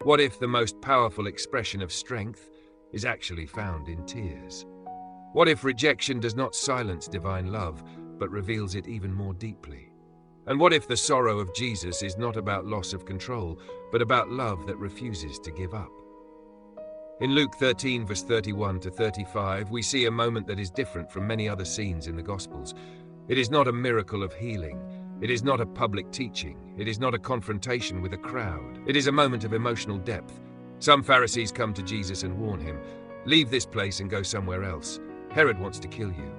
What if the most powerful expression of strength is actually found in tears? What if rejection does not silence divine love, but reveals it even more deeply? And what if the sorrow of Jesus is not about loss of control, but about love that refuses to give up? In Luke 13, verse 31 to 35, we see a moment that is different from many other scenes in the Gospels. It is not a miracle of healing. It is not a public teaching. It is not a confrontation with a crowd. It is a moment of emotional depth. Some Pharisees come to Jesus and warn him, "Leave this place and go somewhere else. Herod wants to kill you."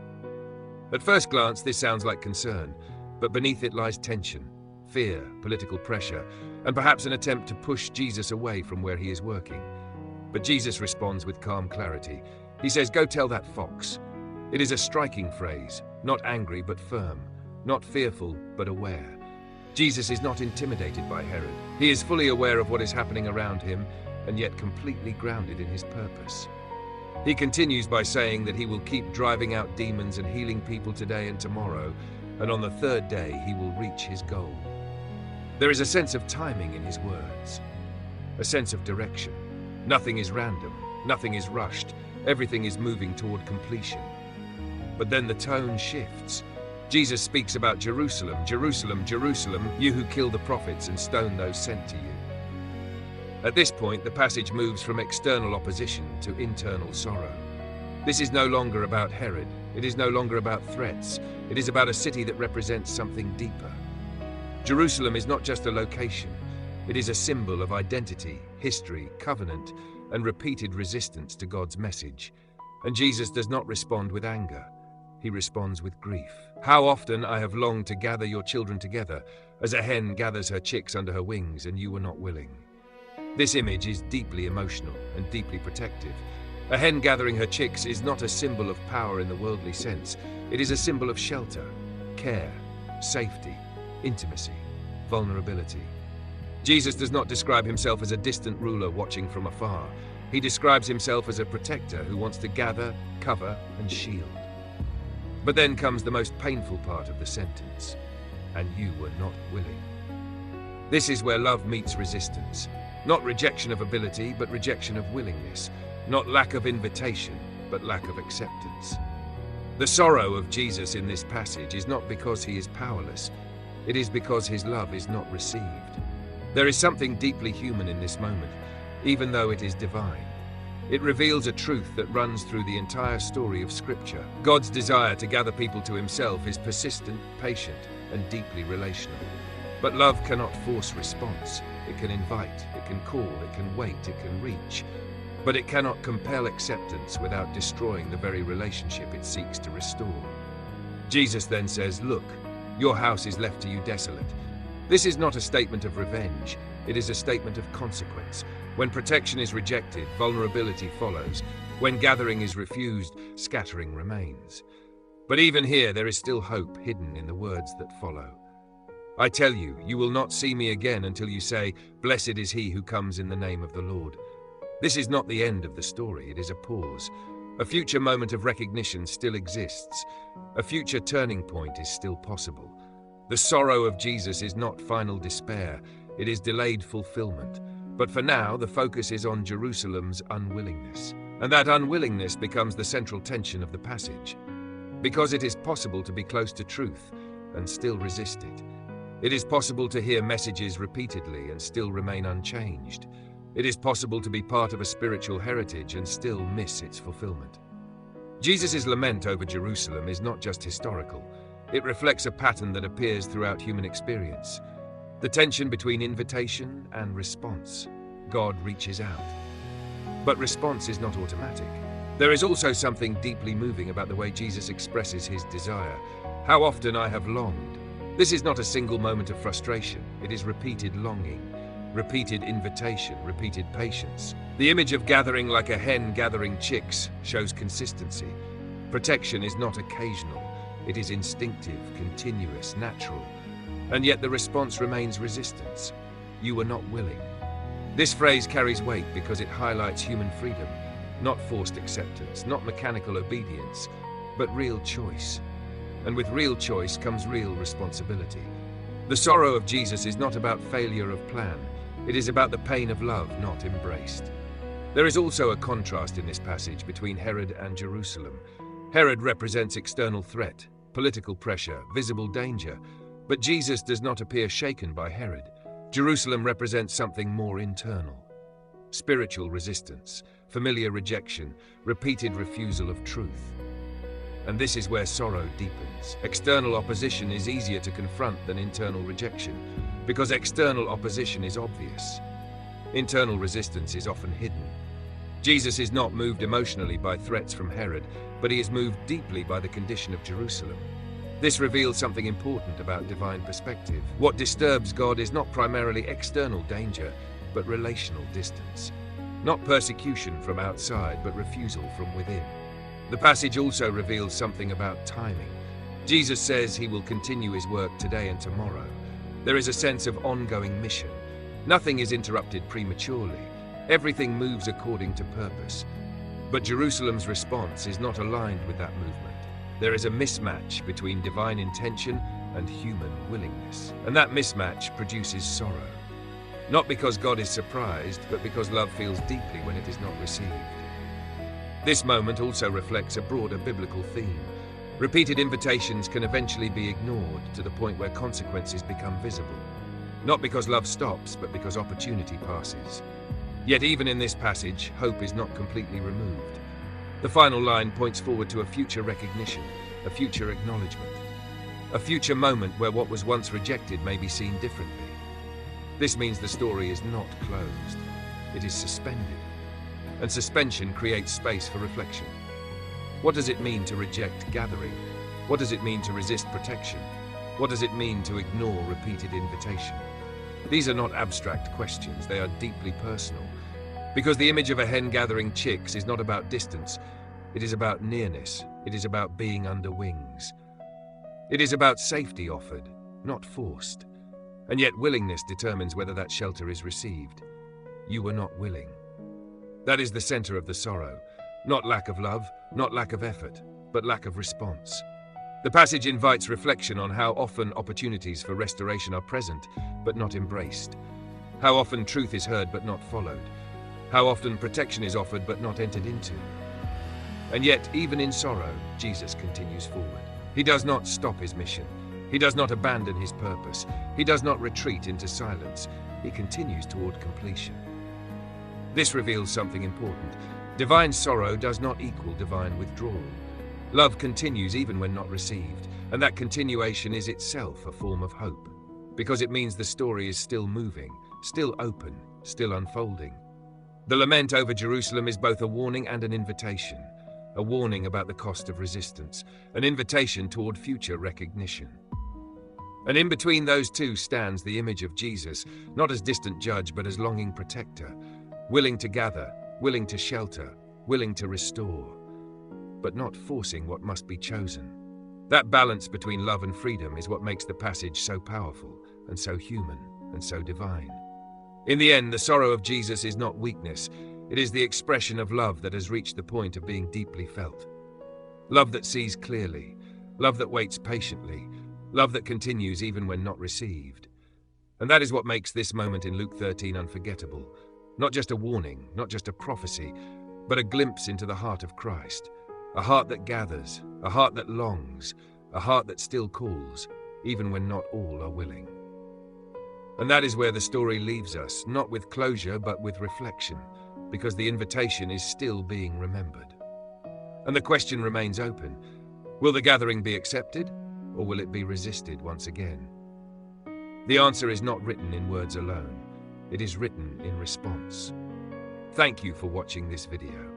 At first glance, this sounds like concern, but beneath it lies tension, fear, political pressure, and perhaps an attempt to push Jesus away from where he is working. But Jesus responds with calm clarity. He says, "Go tell that fox." It is a striking phrase, not angry but firm, not fearful but aware. Jesus is not intimidated by Herod. He is fully aware of what is happening around him, and yet completely grounded in his purpose. He continues by saying that he will keep driving out demons and healing people today and tomorrow, and on the third day he will reach his goal. There is a sense of timing in his words, a sense of direction. Nothing is random, nothing is rushed, everything is moving toward completion. But then the tone shifts. Jesus speaks about Jerusalem, Jerusalem, Jerusalem, you who kill the prophets and stone those sent to you. At this point, the passage moves from external opposition to internal sorrow. This is no longer about Herod. It is no longer about threats. It is about a city that represents something deeper. Jerusalem is not just a location. It is a symbol of identity, history, covenant, and repeated resistance to God's message. And Jesus does not respond with anger. He responds with grief. "How often I have longed to gather your children together, as a hen gathers her chicks under her wings, and you were not willing." This image is deeply emotional and deeply protective. A hen gathering her chicks is not a symbol of power in the worldly sense. It is a symbol of shelter, care, safety, intimacy, vulnerability. Jesus does not describe himself as a distant ruler watching from afar. He describes himself as a protector who wants to gather, cover, and shield. But then comes the most painful part of the sentence, "and you were not willing." This is where love meets resistance. Not rejection of ability, but rejection of willingness. Not lack of invitation, but lack of acceptance. The sorrow of Jesus in this passage is not because he is powerless. It is because his love is not received. There is something deeply human in this moment, even though it is divine. It reveals a truth that runs through the entire story of Scripture. God's desire to gather people to himself is persistent, patient, and deeply relational. But love cannot force response. It can invite, it can call, it can wait, it can reach. But it cannot compel acceptance without destroying the very relationship it seeks to restore. Jesus then says, "Look, your house is left to you desolate." This is not a statement of revenge. It is a statement of consequence. When protection is rejected, vulnerability follows. When gathering is refused, scattering remains. But even here, there is still hope hidden in the words that follow. "I tell you, you will not see me again until you say, 'Blessed is he who comes in the name of the Lord.'" This is not the end of the story, it is a pause. A future moment of recognition still exists. A future turning point is still possible. The sorrow of Jesus is not final despair, it is delayed fulfillment. But for now, the focus is on Jerusalem's unwillingness. And that unwillingness becomes the central tension of the passage. Because it is possible to be close to truth and still resist it. It is possible to hear messages repeatedly and still remain unchanged. It is possible to be part of a spiritual heritage and still miss its fulfillment. Jesus' lament over Jerusalem is not just historical. It reflects a pattern that appears throughout human experience. The tension between invitation and response. God reaches out. But response is not automatic. There is also something deeply moving about the way Jesus expresses his desire. "How often I have longed." This is not a single moment of frustration. It is repeated longing, repeated invitation, repeated patience. The image of gathering like a hen gathering chicks shows consistency. Protection is not occasional. It is instinctive, continuous, natural. And yet the response remains resistance. "You were not willing." This phrase carries weight because it highlights human freedom, not forced acceptance, not mechanical obedience, but real choice. And with real choice comes real responsibility. The sorrow of Jesus is not about failure of plan. It is about the pain of love not embraced. There is also a contrast in this passage between Herod and Jerusalem. Herod represents external threat, political pressure, visible danger, but Jesus does not appear shaken by Herod. Jerusalem represents something more internal. Spiritual resistance, familiar rejection, repeated refusal of truth. And this is where sorrow deepens. External opposition is easier to confront than internal rejection, because external opposition is obvious. Internal resistance is often hidden. Jesus is not moved emotionally by threats from Herod, but he is moved deeply by the condition of Jerusalem. This reveals something important about divine perspective. What disturbs God is not primarily external danger, but relational distance. Not persecution from outside, but refusal from within. The passage also reveals something about timing. Jesus says he will continue his work today and tomorrow. There is a sense of ongoing mission. Nothing is interrupted prematurely. Everything moves according to purpose. But Jerusalem's response is not aligned with that movement. There is a mismatch between divine intention and human willingness. And that mismatch produces sorrow. Not because God is surprised, but because love feels deeply when it is not received. This moment also reflects a broader biblical theme. Repeated invitations can eventually be ignored to the point where consequences become visible. Not because love stops, but because opportunity passes. Yet even in this passage, hope is not completely removed. The final line points forward to a future recognition, a future acknowledgement, a future moment where what was once rejected may be seen differently. This means the story is not closed. It is suspended. And suspension creates space for reflection. What does it mean to reject gathering? What does it mean to resist protection? What does it mean to ignore repeated invitation? These are not abstract questions, they are deeply personal. Because the image of a hen gathering chicks is not about distance, it is about nearness, it is about being under wings. It is about safety offered, not forced. And yet willingness determines whether that shelter is received. You were not willing. That is the center of the sorrow. Not lack of love, not lack of effort, but lack of response. The passage invites reflection on how often opportunities for restoration are present, but not embraced. How often truth is heard, but not followed. How often protection is offered, but not entered into. And yet, even in sorrow, Jesus continues forward. He does not stop his mission. He does not abandon his purpose. He does not retreat into silence. He continues toward completion. This reveals something important. Divine sorrow does not equal divine withdrawal. Love continues even when not received, and that continuation is itself a form of hope, because it means the story is still moving, still open, still unfolding. The lament over Jerusalem is both a warning and an invitation, a warning about the cost of resistance, an invitation toward future recognition. And in between those two stands the image of Jesus, not as distant judge, but as longing protector, willing to gather, willing to shelter, willing to restore, but not forcing what must be chosen. That balance between love and freedom is what makes the passage so powerful and so human and so divine. In the end, the sorrow of Jesus is not weakness. It is the expression of love that has reached the point of being deeply felt. Love that sees clearly, love that waits patiently, love that continues even when not received. And that is what makes this moment in Luke 13 unforgettable. Not just a warning, not just a prophecy, but a glimpse into the heart of Christ. A heart that gathers, a heart that longs, a heart that still calls, even when not all are willing. And that is where the story leaves us, not with closure, but with reflection, because the invitation is still being remembered. And the question remains open. Will the gathering be accepted, or will it be resisted once again? The answer is not written in words alone. It is written in response. Thank you for watching this video.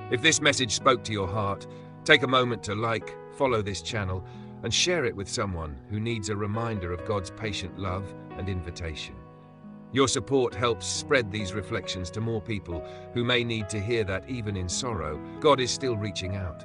If this message spoke to your heart, take a moment to like, follow this channel, and share it with someone who needs a reminder of God's patient love and invitation. Your support helps spread these reflections to more people who may need to hear that even in sorrow, God is still reaching out.